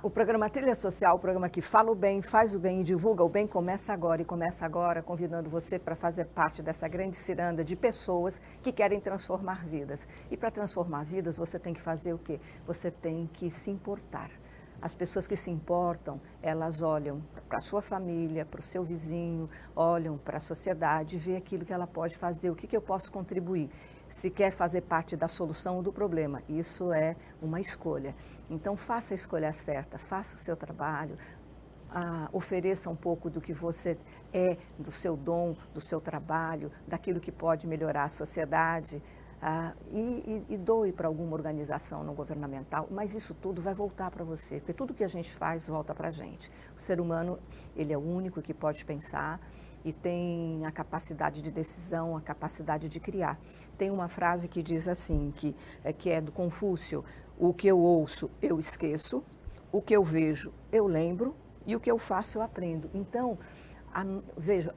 O programa Trilha Social, o programa que fala o bem, faz o bem e divulga o bem, começa agora. E começa agora convidando você para fazer parte dessa grande ciranda de pessoas que querem transformar vidas. E para transformar vidas, você tem que fazer o quê? Você tem que se importar. As pessoas que se importam, elas olham para a sua família, para o seu vizinho, olham para a sociedade, vê aquilo que ela pode fazer, o que eu posso contribuir. Se quer fazer parte da solução ou do problema, isso é uma escolha. Então, faça a escolha certa, faça o seu trabalho, ofereça um pouco do que você é, do seu dom, do seu trabalho, daquilo que pode melhorar a sociedade. E doe para alguma organização não governamental, mas isso tudo vai voltar para você, porque tudo que a gente faz volta para a gente. O ser humano, ele é o único que pode pensar e tem a capacidade de decisão, a capacidade de criar. Tem uma frase que diz assim, que é do Confúcio: o que eu ouço, eu esqueço, o que eu vejo, eu lembro, e o que eu faço, eu aprendo. Então, veja,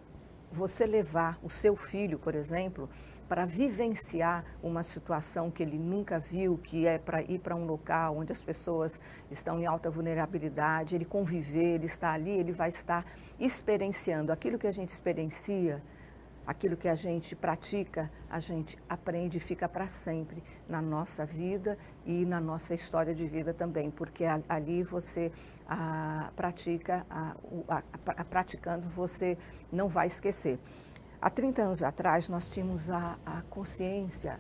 você levar o seu filho, por exemplo, para vivenciar uma situação que ele nunca viu, que é para ir para um local onde as pessoas estão em alta vulnerabilidade, ele conviver, ele está ali, ele vai estar experienciando aquilo que a gente experiencia, aquilo que a gente pratica, a gente aprende e fica para sempre na nossa vida e na nossa história de vida também, porque ali você praticando, você não vai esquecer. Há 30 anos atrás, nós tínhamos a consciência,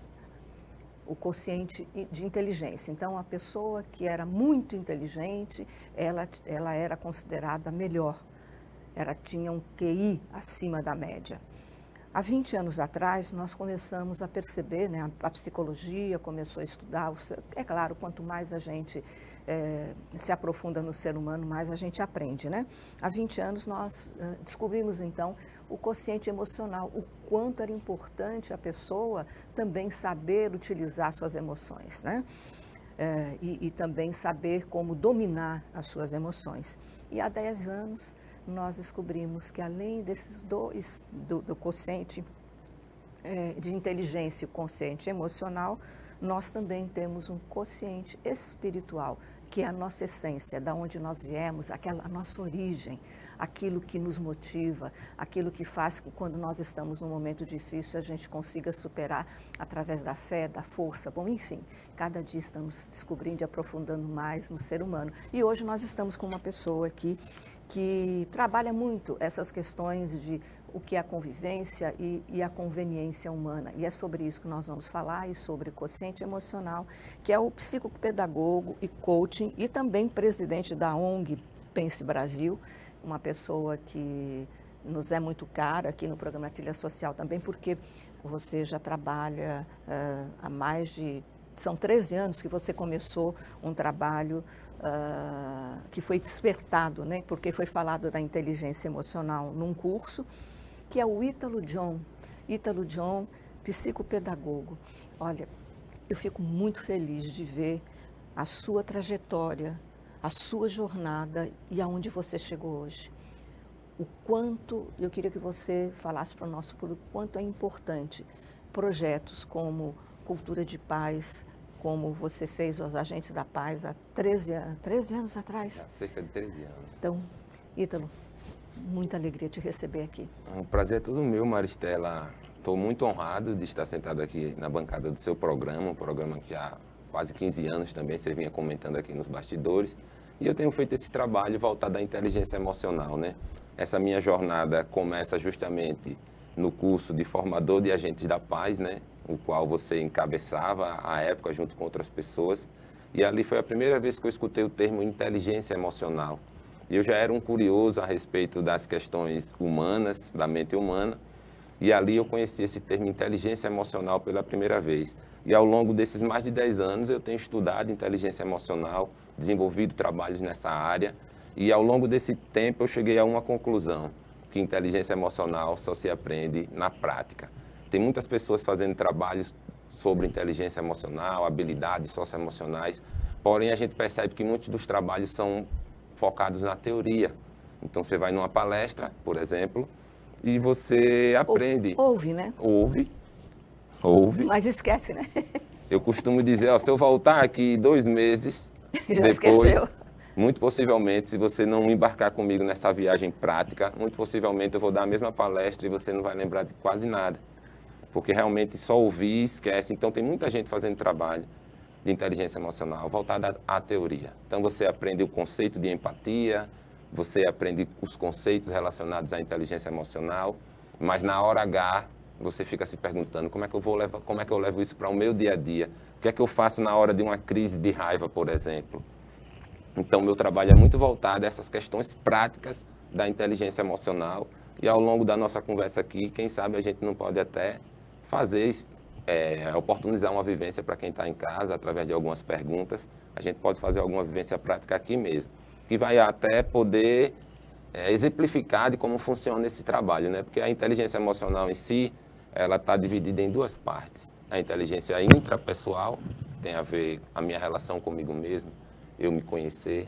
o quociente de inteligência. Então, a pessoa que era muito inteligente, ela era considerada melhor. Ela tinha um QI acima da média. Há 20 anos atrás, nós começamos a perceber, né, a psicologia começou a estudar. É claro, quanto mais a gente se aprofunda no ser humano, mais a gente aprende, né? Há 20 anos, nós descobrimos, então, o quociente emocional, o quanto era importante a pessoa também saber utilizar suas emoções, né? E também saber como dominar as suas emoções. E há 10 anos, nós descobrimos que além desses dois, do quociente de inteligência e o quociente emocional, nós também temos um quociente espiritual, que é a nossa essência, da onde nós viemos, a nossa origem, aquilo que nos motiva, aquilo que faz que quando nós estamos num momento difícil a gente consiga superar através da fé, da força, bom, enfim, cada dia estamos descobrindo e aprofundando mais no ser humano. E hoje nós estamos com uma pessoa aqui que trabalha muito essas questões de o que é a convivência e a conveniência humana. E é sobre isso que nós vamos falar, e sobre o quociente emocional, que é o psicopedagogo e coaching, e também presidente da ONG Pense Brasil, uma pessoa que nos é muito cara aqui no programa Trilha Social também, porque você já trabalha há mais de... São 13 anos que você começou um trabalho que foi despertado, né? Porque foi falado da inteligência emocional num curso, que é o Ítalo John, psicopedagogo. Olha, eu fico muito feliz de ver a sua trajetória, a sua jornada e aonde você chegou hoje. O quanto, eu queria que você falasse para o nosso público, quanto é importante projetos como Cultura de Paz, como você fez os Agentes da Paz há 13 anos atrás. Há cerca de 13 anos. Então, Ítalo, muita alegria te receber aqui. O prazer é todo meu, Maristela. Estou muito honrado de estar sentado aqui na bancada do seu programa, um programa que há quase 15 anos também você vinha comentando aqui nos bastidores. E eu tenho feito esse trabalho voltado à inteligência emocional, né? Essa minha jornada começa justamente no curso de formador de agentes da paz, né? O qual você encabeçava à época junto com outras pessoas. E ali foi a primeira vez que eu escutei o termo inteligência emocional. E eu já era um curioso a respeito das questões humanas, da mente humana, e ali eu conheci esse termo inteligência emocional pela primeira vez. E ao longo desses mais de 10 anos eu tenho estudado inteligência emocional, desenvolvido trabalhos nessa área, e ao longo desse tempo eu cheguei a uma conclusão, que inteligência emocional só se aprende na prática. Tem muitas pessoas fazendo trabalhos sobre inteligência emocional, habilidades socioemocionais, porém a gente percebe que muitos dos trabalhos são focados na teoria. Então, você vai numa palestra, por exemplo, e você aprende. Ouve, né? Ouve. Mas esquece, né? Eu costumo dizer, ó, se eu voltar aqui 2 meses Já esqueceu. Muito possivelmente, se você não embarcar comigo nessa viagem prática, muito possivelmente eu vou dar a mesma palestra e você não vai lembrar de quase nada. Porque realmente só ouvir esquece. Então tem muita gente fazendo trabalho de inteligência emocional voltada à teoria. Então você aprende o conceito de empatia, você aprende os conceitos relacionados à inteligência emocional, mas na hora H você fica se perguntando como é que eu levo isso para o meu dia a dia? O que é que eu faço na hora de uma crise de raiva, por exemplo? Então meu trabalho é muito voltado a essas questões práticas da inteligência emocional e ao longo da nossa conversa aqui, quem sabe a gente não pode até fazer, oportunizar uma vivência para quem está em casa, através de algumas perguntas. A gente pode fazer alguma vivência prática aqui mesmo, que vai até poder exemplificar de como funciona esse trabalho, né? Porque a inteligência emocional em si, ela está dividida em duas partes. A inteligência intrapessoal, que tem a ver com a minha relação comigo mesmo, eu me conhecer,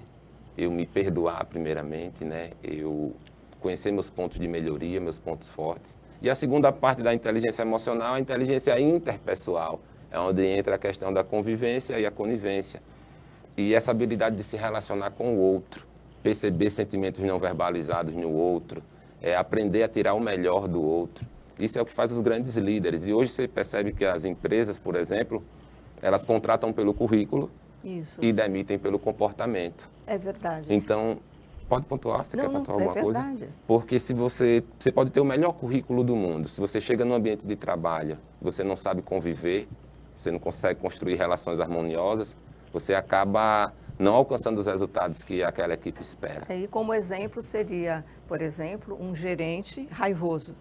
eu me perdoar primeiramente, né? Eu conhecer meus pontos de melhoria, meus pontos fortes. E a segunda parte da inteligência emocional, a inteligência interpessoal, é onde entra a questão da convivência e a conivência. E essa habilidade de se relacionar com o outro, perceber sentimentos não verbalizados no outro, aprender a tirar o melhor do outro. Isso é o que faz os grandes líderes. E hoje você percebe que as empresas, por exemplo, elas contratam pelo currículo e demitem pelo comportamento. É verdade. Então, pode pontuar? Você quer pontuar alguma coisa? É verdade. Porque se você pode ter o melhor currículo do mundo, se você chega num ambiente de trabalho, você não sabe conviver, você não consegue construir relações harmoniosas, você acaba não alcançando os resultados que aquela equipe espera. E como exemplo seria, por exemplo, um gerente raivoso.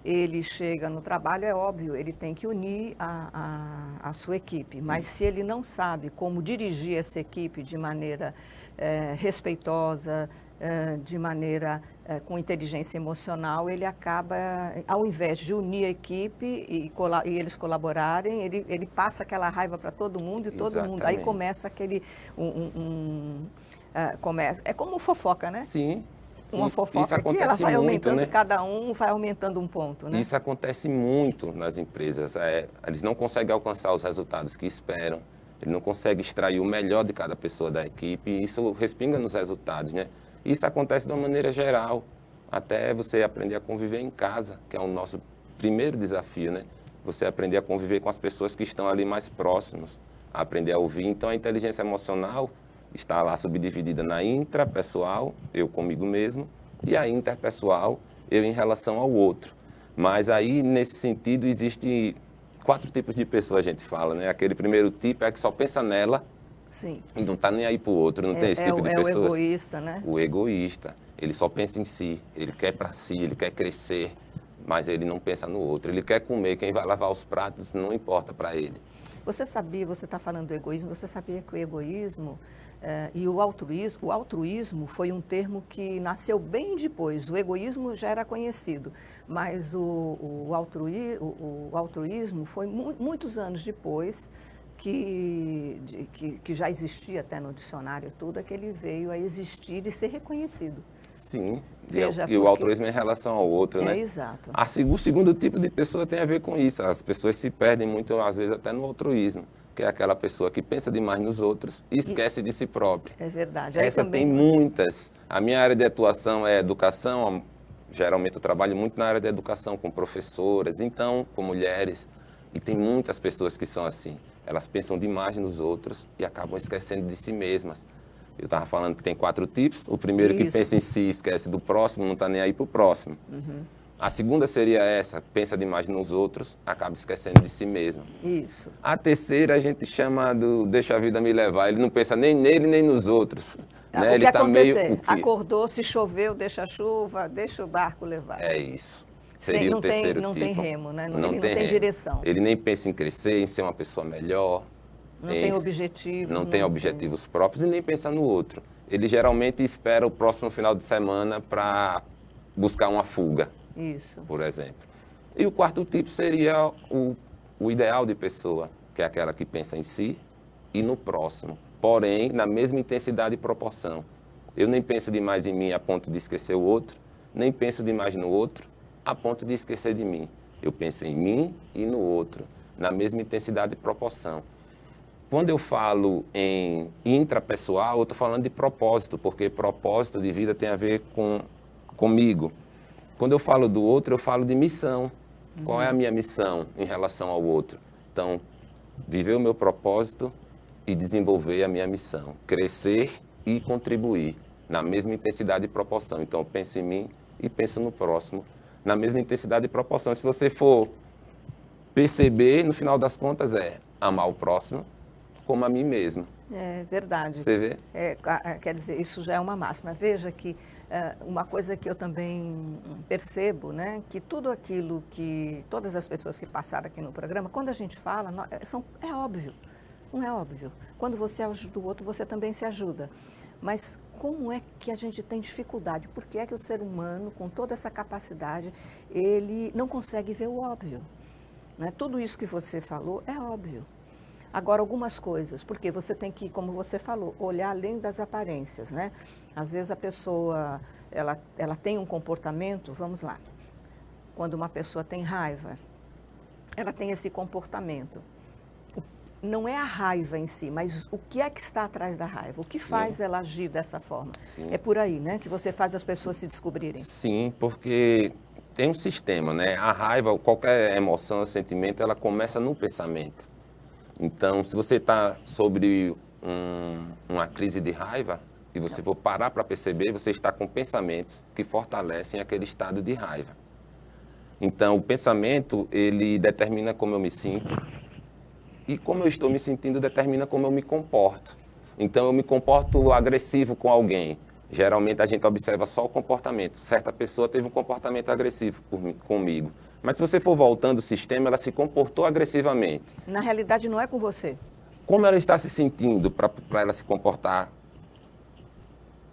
Ele chega no trabalho, é óbvio, ele tem que unir a sua equipe, mas se ele não sabe como dirigir essa equipe de maneira respeitosa, de maneira com inteligência emocional, ele acaba, ao invés de unir a equipe e eles colaborarem, ele passa aquela raiva para todo mundo e todo Exatamente. mundo. Aí começa aquele... é como fofoca, né? Sim. Uma fofoca que ela vai aumentando, né? Cada um vai aumentando um ponto, né? Isso acontece muito nas empresas. Eles não conseguem alcançar os resultados que esperam, eles não conseguem extrair o melhor de cada pessoa da equipe e isso respinga nos resultados, né? Isso acontece de uma maneira geral, até você aprender a conviver em casa, que é o nosso primeiro desafio, né? Você aprender a conviver com as pessoas que estão ali mais próximas, aprender a ouvir. Então, a inteligência emocional está lá subdividida na intrapessoal, eu comigo mesmo, e a interpessoal, eu em relação ao outro. Mas aí, nesse sentido, existe 4 tipos de pessoas, a gente fala, né? Aquele primeiro tipo é que só pensa nela. Sim. E não está nem aí para o outro, não tem esse tipo de pessoas. É o egoísta, né? O egoísta, ele só pensa em si, ele quer para si, ele quer crescer, mas ele não pensa no outro. Ele quer comer, quem vai lavar os pratos não importa para ele. Você está falando do egoísmo, você sabia que o egoísmo e o altruísmo foi um termo que nasceu bem depois. O egoísmo já era conhecido, mas o altruísmo foi muitos anos depois que já existia até no dicionário tudo, é que ele veio a existir e ser reconhecido. Sim, e o altruísmo em relação ao outro, né? Exato. O segundo tipo de pessoa tem a ver com isso. As pessoas se perdem muito, às vezes, até no altruísmo, que é aquela pessoa que pensa demais nos outros e esquece de si própria. É verdade. Essa também... tem muitas. A minha área de atuação é educação, geralmente eu trabalho muito na área da educação, com professoras, então, com mulheres, e tem muitas pessoas que são assim. Elas pensam demais nos outros e acabam esquecendo de si mesmas. Eu estava falando que tem 4 tipos. O primeiro que pensa em si, esquece do próximo, não está nem aí para o próximo. Uhum. A segunda seria essa, pensa demais nos outros, acaba esquecendo de si mesmo. Isso. A terceira a gente chama do deixa a vida me levar. Ele não pensa nem nele, nem nos outros. Né? O que acontecer? Acordou, se choveu, deixa a chuva, deixa o barco levar. É isso. Seria o terceiro tipo. Não tem remo, né? Ele não tem direção. Ele nem pensa em crescer, em ser uma pessoa melhor. Não tem objetivos. Não tem objetivos próprios e nem pensa no outro. Ele geralmente espera o próximo final de semana para buscar uma fuga. Isso. Por exemplo. E o quarto tipo seria o ideal de pessoa, que é aquela que pensa em si e no próximo, porém na mesma intensidade e proporção. Eu nem penso demais em mim a ponto de esquecer o outro, nem penso demais no outro a ponto de esquecer de mim. Eu penso em mim e no outro, na mesma intensidade e proporção. quando eu falo em intrapessoal, eu estou falando de propósito, porque propósito de vida tem a ver comigo. Quando eu falo do outro, eu falo de missão. Qual é a minha missão em relação ao outro? Então, viver o meu propósito e desenvolver a minha missão. Crescer e contribuir na mesma intensidade e proporção. Então, eu penso em mim e penso no próximo na mesma intensidade e proporção. Se você for perceber, no final das contas, é amar o próximo como a mim mesmo. É verdade. Você vê? Quer dizer, isso já é uma máxima. Veja que uma coisa que eu também percebo, né, que tudo aquilo que todas as pessoas que passaram aqui no programa, quando a gente fala, é óbvio, não é óbvio. Quando você ajuda o outro, você também se ajuda. Mas como é que a gente tem dificuldade? Por que é que o ser humano, com toda essa capacidade, ele não consegue ver o óbvio? Né? Tudo isso que você falou é óbvio. Agora, algumas coisas, porque você tem que, como você falou, olhar além das aparências, né? Às vezes a pessoa, ela tem um comportamento, vamos lá, quando uma pessoa tem raiva, ela tem esse comportamento. Não é a raiva em si, mas o que é que está atrás da raiva? O que faz ela agir dessa forma? Sim. É por aí, né? Que você faz as pessoas se descobrirem. Sim, porque tem um sistema, né? A raiva, qualquer emoção, sentimento, ela começa no pensamento. Então, se você está sobre uma crise de raiva e você for parar para perceber, você está com pensamentos que fortalecem aquele estado de raiva. Então, o pensamento, ele determina como eu me sinto e como eu estou me sentindo determina como eu me comporto. Então, eu me comporto agressivo com alguém. Geralmente, a gente observa só o comportamento. Certa pessoa teve um comportamento agressivo comigo. Mas se você for voltando o sistema, ela se comportou agressivamente. Na realidade, não é com você. Como ela está se sentindo para ela se comportar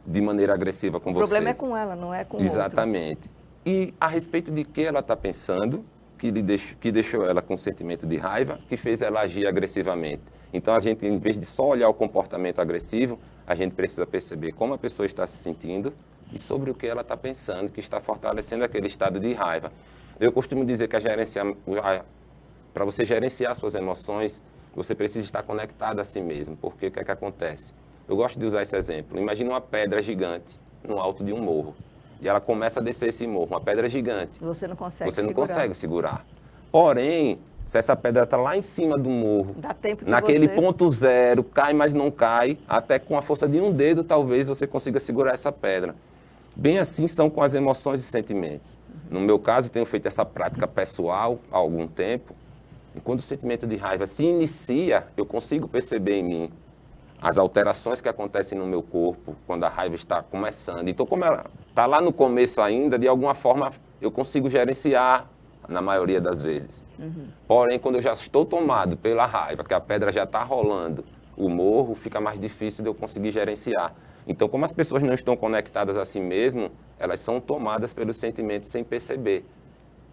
de maneira agressiva com você? O problema é com ela, não é com o outro. Exatamente. E a respeito de que ela está pensando, que deixou ela com um sentimento de raiva, que fez ela agir agressivamente. Então, a gente, em vez de só olhar o comportamento agressivo, a gente precisa perceber como a pessoa está se sentindo e sobre o que ela está pensando, que está fortalecendo aquele estado de raiva. Eu costumo dizer que para você gerenciar suas emoções, você precisa estar conectado a si mesmo. Porque o que é que acontece? Eu gosto de usar esse exemplo. Imagina uma pedra gigante no alto de um morro. E ela começa a descer esse morro, uma pedra gigante. Você não consegue segurar. Você não consegue segurar. Porém, se essa pedra está lá em cima do morro, dá tempo de naquele ponto zero, cai, mas não cai, até com a força de um dedo, talvez você consiga segurar essa pedra. Bem assim são com as emoções e sentimentos. No meu caso, tenho feito essa prática pessoal há algum tempo, e quando o sentimento de raiva se inicia, eu consigo perceber em mim as alterações que acontecem no meu corpo quando a raiva está começando. Então, como ela está lá no começo ainda, de alguma forma eu consigo gerenciar na maioria das vezes. Porém, quando eu já estou tomado pela raiva, que a pedra já está rolando, o morro fica mais difícil de eu conseguir gerenciar. Então, como as pessoas não estão conectadas a si mesmo, elas são tomadas pelos sentimentos sem perceber.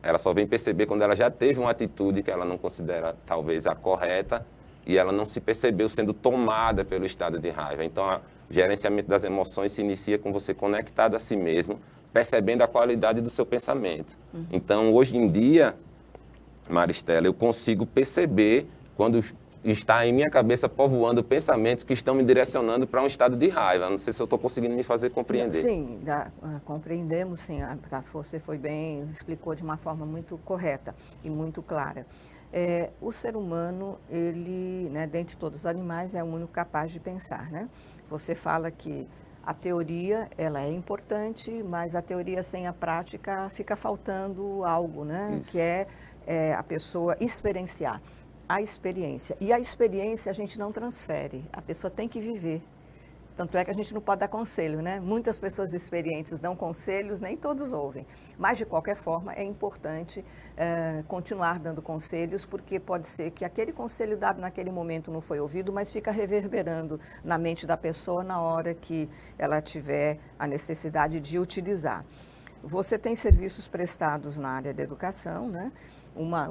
Ela só vem perceber quando ela já teve uma atitude que ela não considera talvez a correta e ela não se percebeu sendo tomada pelo estado de raiva. Então, o gerenciamento das emoções se inicia com você conectado a si mesmo, percebendo a qualidade do seu pensamento. Então, hoje em dia, Maristela, eu consigo perceber quando está em minha cabeça povoando pensamentos que estão me direcionando para um estado de raiva. Não sei se eu estou conseguindo me fazer compreender. Sim, compreendemos, sim. Você foi bem, explicou de uma forma muito correta e muito clara. O ser humano, ele, né, dentre todos os animais, é o único capaz de pensar, né? Você fala que a teoria, ela é importante, mas a teoria sem a prática fica faltando algo, né? Isso. Que é a pessoa experienciar. A experiência. E a experiência a gente não transfere, a pessoa tem que viver. Tanto é que a gente não pode dar conselho, né? Muitas pessoas experientes dão conselhos, nem todos ouvem. Mas, de qualquer forma, é importante continuar dando conselhos, porque pode ser que aquele conselho dado naquele momento não foi ouvido, mas fica reverberando na mente da pessoa na hora que ela tiver a necessidade de utilizar. Você tem serviços prestados na área da educação, né?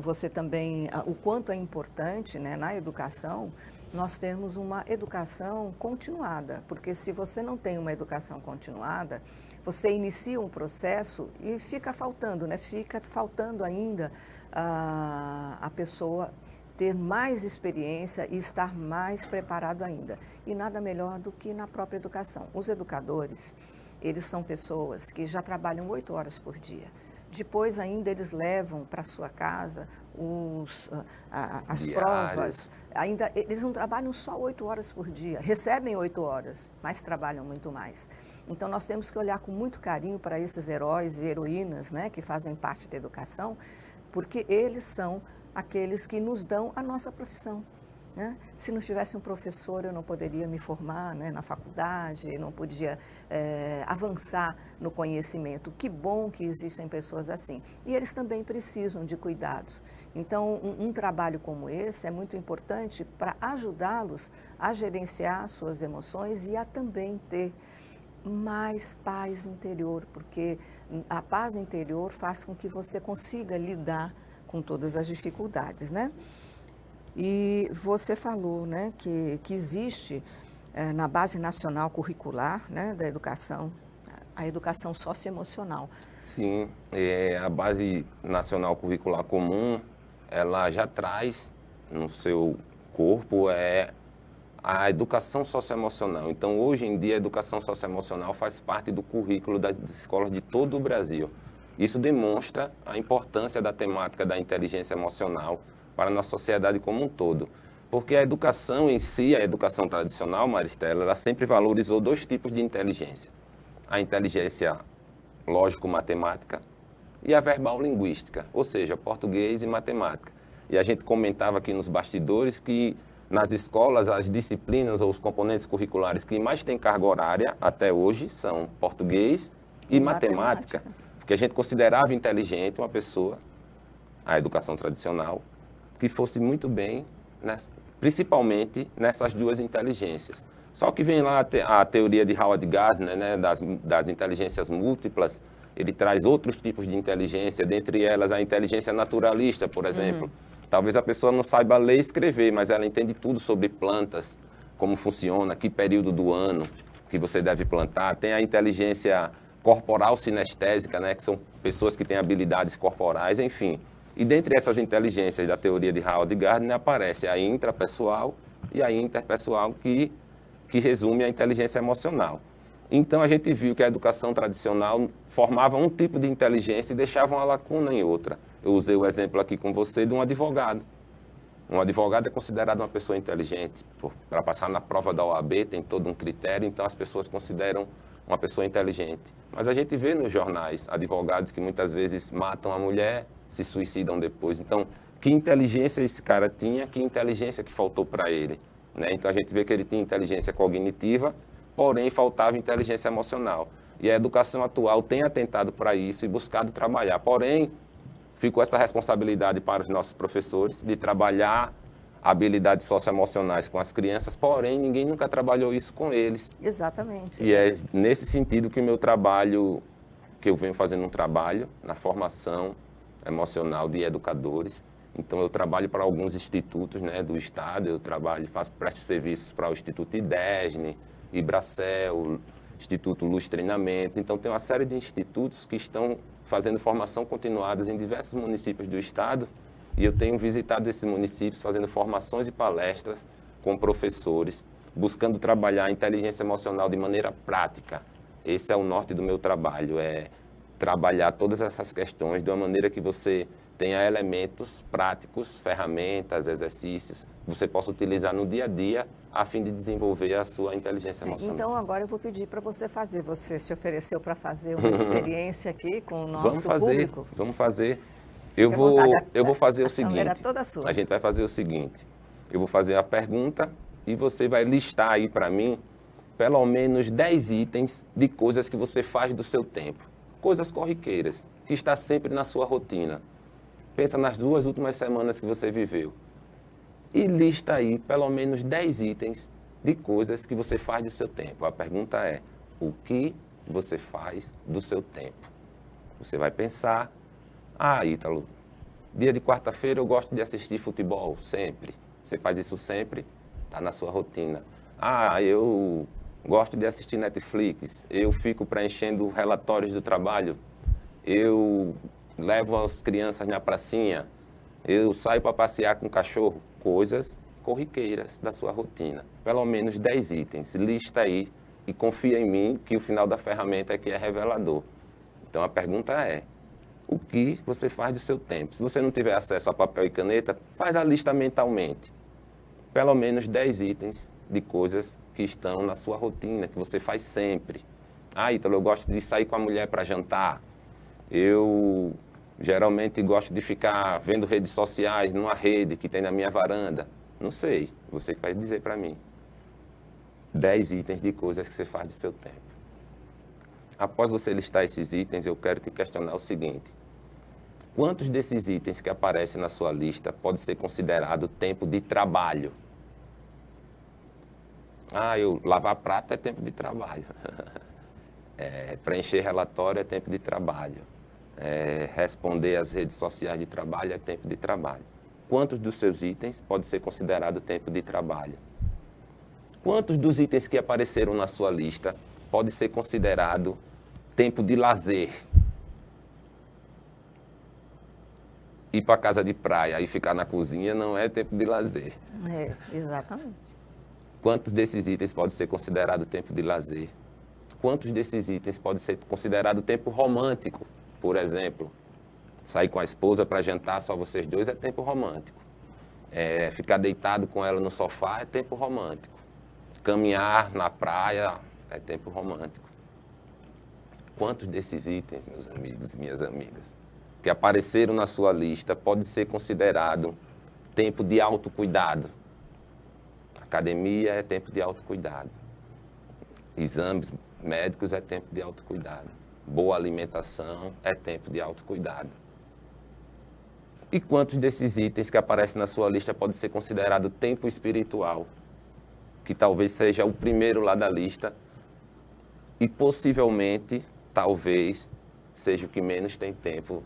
Você também, o quanto é importante, né, na educação, nós termos uma educação continuada, porque se você não tem uma educação continuada, você inicia um processo e fica faltando, né? Fica faltando ainda a pessoa ter mais experiência e estar mais preparado ainda. E nada melhor do que na própria educação. Os educadores, eles são pessoas que já trabalham 8 horas por dia. Depois ainda eles levam para sua casa as provas. Ainda, eles não trabalham só 8 horas por dia, recebem 8 horas, mas trabalham muito mais. Então nós temos que olhar com muito carinho para esses heróis e heroínas, né, que fazem parte da educação, porque eles são aqueles que nos dão a nossa profissão. Né? Se não tivesse um professor, eu não poderia me formar, né, na faculdade, não podia avançar no conhecimento. Que bom que existem pessoas assim. E eles também precisam de cuidados. Então, um trabalho como esse é muito importante para ajudá-los a gerenciar suas emoções e a também ter mais paz interior, porque a paz interior faz com que você consiga lidar com todas as dificuldades, né? E você falou, né, que existe na Base Nacional Curricular, né, da educação, a educação socioemocional. Sim, a Base Nacional Curricular Comum, ela já traz no seu corpo a educação socioemocional. Então, hoje em dia, a educação socioemocional faz parte do currículo das escolas de todo o Brasil. Isso demonstra a importância da temática da inteligência emocional para a nossa sociedade como um todo. Porque a educação em si, a educação tradicional, Maristela, ela sempre valorizou 2 tipos de inteligência. A inteligência lógico-matemática e a verbal-linguística, ou seja, português e matemática. E a gente comentava aqui nos bastidores que nas escolas as disciplinas ou os componentes curriculares que mais têm carga horária até hoje são português e matemática. Porque a gente considerava inteligente uma pessoa, a educação tradicional, que fosse muito bem, principalmente nessas 2 inteligências. Só que vem lá a teoria de Howard Gardner, né, das inteligências múltiplas. Ele traz outros tipos de inteligência, dentre elas a inteligência naturalista, por exemplo. Talvez a pessoa não saiba ler e escrever, mas ela entende tudo sobre plantas, como funciona, que período do ano que você deve plantar. Tem a inteligência corporal sinestésica, né, que são pessoas que têm habilidades corporais, enfim. E dentre essas inteligências da teoria de Howard Gardner aparece a intrapessoal e a interpessoal, que resume a inteligência emocional. Então a gente viu que a educação tradicional formava um tipo de inteligência e deixava uma lacuna em outra. Eu usei o exemplo aqui com você de um advogado. Um advogado é considerado uma pessoa inteligente. Para passar na prova da OAB tem todo um critério, então as pessoas consideram uma pessoa inteligente. Mas a gente vê nos jornais advogados que muitas vezes matam a mulher, se suicidam depois. Então, que inteligência esse cara tinha, que inteligência que faltou para ele, né? Então, a gente vê que ele tinha inteligência cognitiva, porém faltava inteligência emocional. E a educação atual tem atentado para isso e buscado trabalhar. Porém, ficou essa responsabilidade para os nossos professores de trabalhar habilidades socioemocionais com as crianças, porém, ninguém nunca trabalhou isso com eles. Exatamente. E é nesse sentido que o meu trabalho, que eu venho fazendo um trabalho na formação emocional de educadores. Então, eu trabalho para alguns institutos, né, do Estado, presto serviços para o Instituto IDESNE, Ibracel, Instituto Luz Treinamentos. Então, tem uma série de institutos que estão fazendo formação continuada em diversos municípios do Estado, e eu tenho visitado esses municípios fazendo formações e palestras com professores, buscando trabalhar a inteligência emocional de maneira prática. Esse é o norte do meu trabalho, é trabalhar todas essas questões de uma maneira que você tenha elementos práticos, ferramentas, exercícios, que você possa utilizar no dia a dia a fim de desenvolver a sua inteligência emocional. Então, agora eu vou pedir para você fazer. Você se ofereceu para fazer uma experiência aqui com o nosso público. Vamos fazer. Eu vou fazer o seguinte. A câmera toda sua. A gente vai fazer o seguinte. Eu vou fazer a pergunta e você vai listar aí para mim pelo menos 10 itens de coisas que você faz do seu tempo. Coisas corriqueiras, que está sempre na sua rotina. Pensa nas 2 últimas semanas que você viveu. E lista aí pelo menos 10 itens de coisas que você faz do seu tempo. A pergunta é, o que você faz do seu tempo? Você vai pensar, Ítalo, dia de quarta-feira eu gosto de assistir futebol, sempre. Você faz isso sempre? Está na sua rotina. Eu gosto de assistir Netflix, eu fico preenchendo relatórios do trabalho, eu levo as crianças na pracinha, eu saio para passear com o cachorro. coisas corriqueiras da sua rotina. Pelo menos 10 itens. Lista aí e confia em mim que o final da ferramenta é que é revelador. Então a pergunta é, o que você faz do seu tempo? Se você não tiver acesso a papel e caneta, faz a lista mentalmente. Pelo menos 10 itens de coisas que estão na sua rotina, que você faz sempre. Ah, Ítalo, eu gosto de sair com a mulher para jantar. Eu geralmente gosto de ficar vendo redes sociais numa rede que tem na minha varanda. Não sei, você que vai dizer para mim. 10 itens de coisas que você faz do seu tempo. Após você listar esses itens, eu quero te questionar o seguinte. Quantos desses itens que aparecem na sua lista pode ser considerado tempo de trabalho? Ah, lavar prato é tempo de trabalho. Preencher relatório é tempo de trabalho. Responder às redes sociais de trabalho é tempo de trabalho. Quantos dos seus itens pode ser considerado tempo de trabalho? Quantos dos itens que apareceram na sua lista pode ser considerado tempo de lazer? Ir para a casa de praia e ficar na cozinha não é tempo de lazer. Exatamente. Quantos desses itens pode ser considerado tempo de lazer? Quantos desses itens pode ser considerado tempo romântico? Por exemplo, sair com a esposa para jantar só vocês dois é tempo romântico. Ficar deitado com ela no sofá é tempo romântico. Caminhar na praia é tempo romântico. Quantos desses itens, meus amigos e minhas amigas, que apareceram na sua lista pode ser considerado tempo de autocuidado? Academia é tempo de autocuidado. Exames médicos é tempo de autocuidado. Boa alimentação é tempo de autocuidado. E quantos desses itens que aparecem na sua lista pode ser considerado tempo espiritual? Que talvez seja o primeiro lá da lista e possivelmente, talvez, seja o que menos tem tempo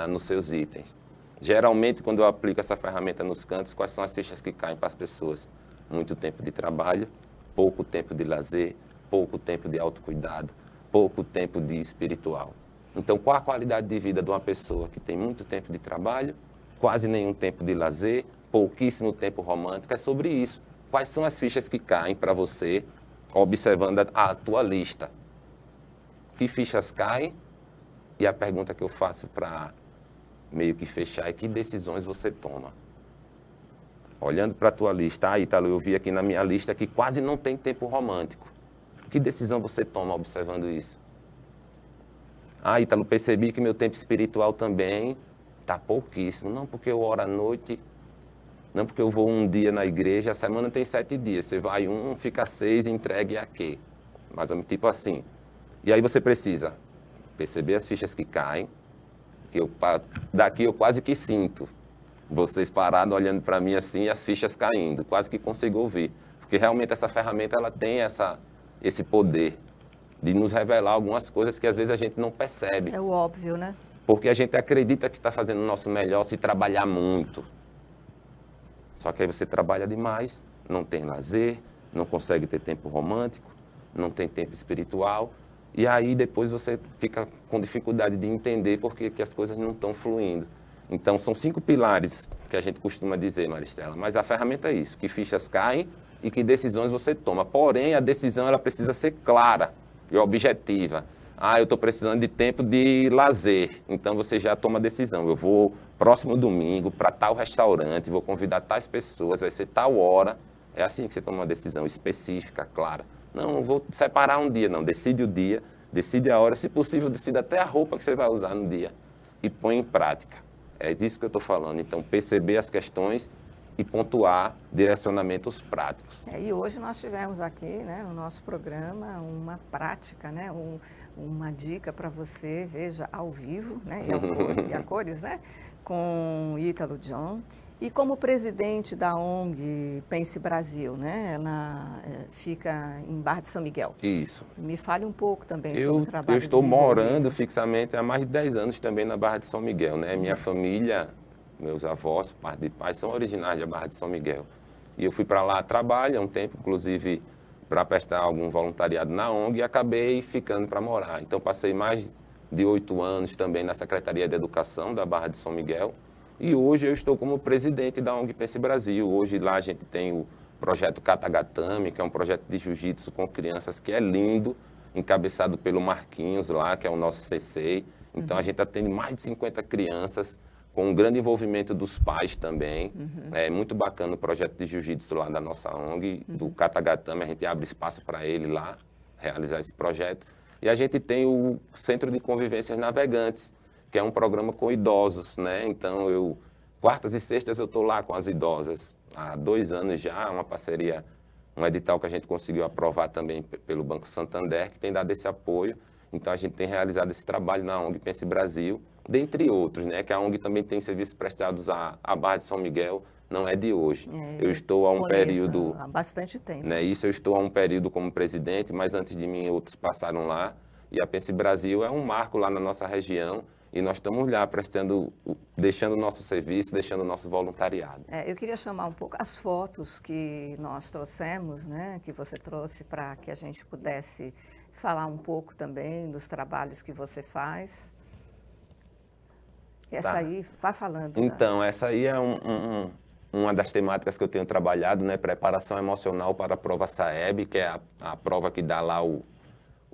nos seus itens. Geralmente, quando eu aplico essa ferramenta nos cantos, quais são as fichas que caem para as pessoas? Muito tempo de trabalho, pouco tempo de lazer, pouco tempo de autocuidado, pouco tempo de espiritual. Então, qual a qualidade de vida de uma pessoa que tem muito tempo de trabalho, quase nenhum tempo de lazer, pouquíssimo tempo romântico? É sobre isso. Quais são as fichas que caem para você, observando a tua lista? Que fichas caem? E a pergunta que eu faço para meio que fechar é que decisões você toma? Olhando para a tua lista, Ítalo, eu vi aqui na minha lista que quase não tem tempo romântico. Que decisão você toma observando isso? Ítalo, percebi que meu tempo espiritual também está pouquíssimo. Não porque eu oro à noite, não porque eu vou um dia na igreja, a semana tem 7 dias. Você vai fica 6, entregue a quê? Mas tipo assim. E aí você precisa perceber as fichas que caem, que daqui eu quase que sinto vocês parados olhando para mim assim e as fichas caindo, quase que consigo ouvir. Porque realmente essa ferramenta ela tem esse poder de nos revelar algumas coisas que às vezes a gente não percebe. É o óbvio, né? Porque a gente acredita que está fazendo o nosso melhor se trabalhar muito. Só que aí você trabalha demais, não tem lazer, não consegue ter tempo romântico, não tem tempo espiritual. E aí depois você fica com dificuldade de entender por que as coisas não estão fluindo. Então são 5 pilares que a gente costuma dizer, Maristela. Mas a ferramenta é isso, que fichas caem e que decisões você toma. Porém, a decisão ela precisa ser clara e objetiva. Eu estou precisando de tempo de lazer. Então você já toma a decisão. Eu vou próximo domingo para tal restaurante, vou convidar tais pessoas, vai ser tal hora. É assim que você toma uma decisão específica, clara. Não vou separar um dia, não. Decide o dia, decide a hora, se possível, decide até a roupa que você vai usar no dia e põe em prática. É disso que eu estou falando. Então, perceber as questões e pontuar direcionamentos práticos. E hoje nós tivemos aqui, né, no nosso programa, uma prática, né, uma dica para você, veja, ao vivo, né, e a cores, né, com Ítalo John. E como presidente da ONG Pense Brasil, né? Ela fica em Barra de São Miguel. Isso. Me fale um pouco também sobre o trabalho. Eu estou morando fixamente há mais de 10 anos também na Barra de São Miguel, né? Minha família, meus avós, parte de pai, são originários da Barra de São Miguel. E eu fui para lá trabalhar um tempo, inclusive para prestar algum voluntariado na ONG e acabei ficando para morar. Então passei mais de 8 anos também na Secretaria de Educação da Barra de São Miguel. E hoje eu estou como presidente da ONG Pense Brasil. Hoje lá a gente tem o projeto Katagatame, que é um projeto de jiu-jitsu com crianças que é lindo, encabeçado pelo Marquinhos lá, que é o nosso sensei. Então a gente atende mais de 50 crianças, com um grande envolvimento dos pais também. É muito bacana o projeto de jiu-jitsu lá da nossa ONG, do Katagatame. A gente abre espaço para ele lá realizar esse projeto. E a gente tem o Centro de Convivências Navegantes, que é um programa com idosos, né? Então, quartas e sextas eu estou lá com as idosas. Há 2 anos já, uma parceria, um edital que a gente conseguiu aprovar também pelo Banco Santander, que tem dado esse apoio. Então, a gente tem realizado esse trabalho na ONG Pense Brasil, dentre outros, né? Que a ONG também tem serviços prestados à Barra de São Miguel, não é de hoje. Eu estou há um período... Há bastante tempo. Né, isso eu estou há um período como presidente, mas antes de mim outros passaram lá. E a Pense Brasil é um marco lá na nossa região e nós estamos lá deixando o nosso serviço, deixando o nosso voluntariado. Eu queria chamar um pouco as fotos que nós trouxemos, né, que você trouxe para que a gente pudesse falar um pouco também dos trabalhos que você faz. Essa aí, vai falando. Então, essa aí é uma das temáticas que eu tenho trabalhado, né? Preparação emocional para a prova SAEB, que é a prova que dá lá o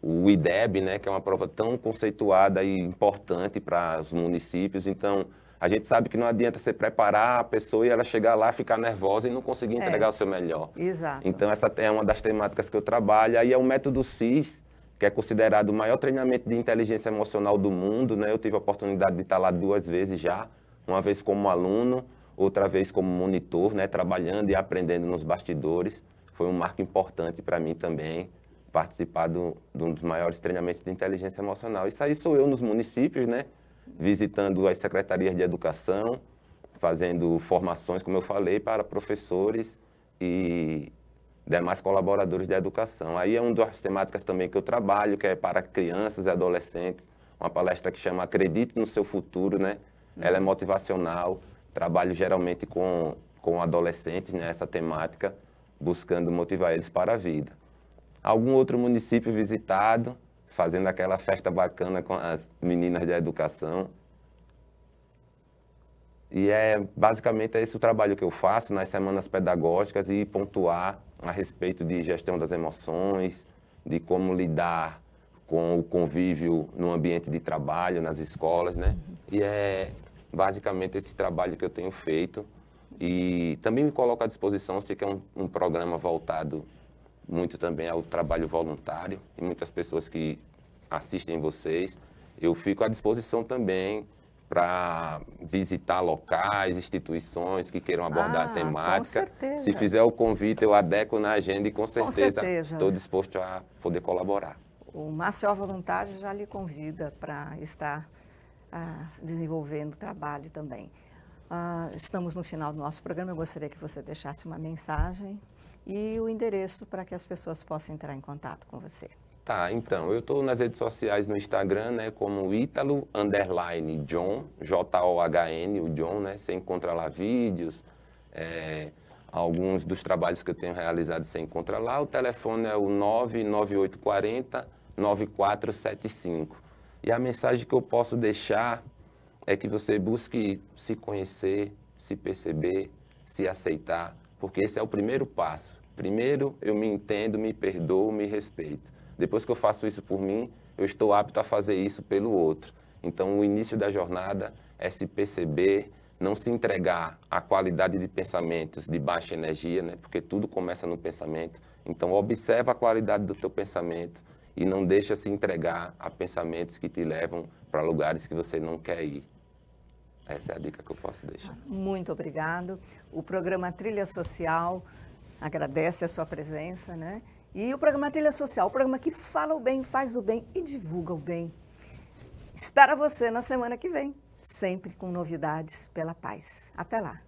IDEB, né? Que é uma prova tão conceituada e importante para os municípios. Então, a gente sabe que não adianta você preparar a pessoa e ela chegar lá, ficar nervosa e não conseguir entregar o seu melhor. Exato. Então, essa é uma das temáticas que eu trabalho. Aí é o método CIS, que é considerado o maior treinamento de inteligência emocional do mundo, né? Eu tive a oportunidade de estar lá 2 vezes já, uma vez como aluno, outra vez como monitor, né? Trabalhando e aprendendo nos bastidores. Foi um marco importante para mim também, participar de um dos maiores treinamentos de inteligência emocional. Isso aí sou eu nos municípios, né? Visitando as secretarias de educação, fazendo formações, como eu falei, para professores e demais colaboradores da educação. Aí é uma das temáticas também que eu trabalho, que é para crianças e adolescentes, uma palestra que chama Acredite no Seu Futuro, né? Ela é motivacional, trabalho geralmente com adolescentes, né? Essa temática, buscando motivar eles para a vida. Algum outro município visitado, fazendo aquela festa bacana com as meninas da educação. E basicamente é esse o trabalho que eu faço nas semanas pedagógicas e pontuar a respeito de gestão das emoções, de como lidar com o convívio no ambiente de trabalho, nas escolas, né? E é basicamente esse trabalho que eu tenho feito. E também me coloco à disposição, sei que é um programa voltado muito também ao trabalho voluntário e muitas pessoas que assistem vocês. Eu fico à disposição também para visitar locais, instituições que queiram abordar a temática. Com certeza. Se fizer o convite, eu adequo na agenda e com certeza estou disposto a poder colaborar. O Maceió Voluntário já lhe convida para estar desenvolvendo trabalho também. Estamos no final do nosso programa, eu gostaria que você deixasse uma mensagem e o endereço para que as pessoas possam entrar em contato com você. Tá, então, eu estou nas redes sociais no Instagram, né, como Ítalo_John, John, o John, né, você encontra lá vídeos, alguns dos trabalhos que eu tenho realizado você encontra lá, o telefone é o 99840-9475. E a mensagem que eu posso deixar é que você busque se conhecer, se perceber, se aceitar, porque esse é o primeiro passo. Primeiro, eu me entendo, me perdoo, me respeito. Depois que eu faço isso por mim, eu estou apto a fazer isso pelo outro. Então, o início da jornada é se perceber, não se entregar à qualidade de pensamentos de baixa energia, né? Porque tudo começa no pensamento. Então, observa a qualidade do teu pensamento e não deixa se entregar a pensamentos que te levam para lugares que você não quer ir. Essa é a dica que eu posso deixar. Muito obrigado. O programa Trilha Social agradece a sua presença, né? E o programa Trilha Social, o programa que fala o bem, faz o bem e divulga o bem. Espero você na semana que vem, sempre com novidades pela paz. Até lá.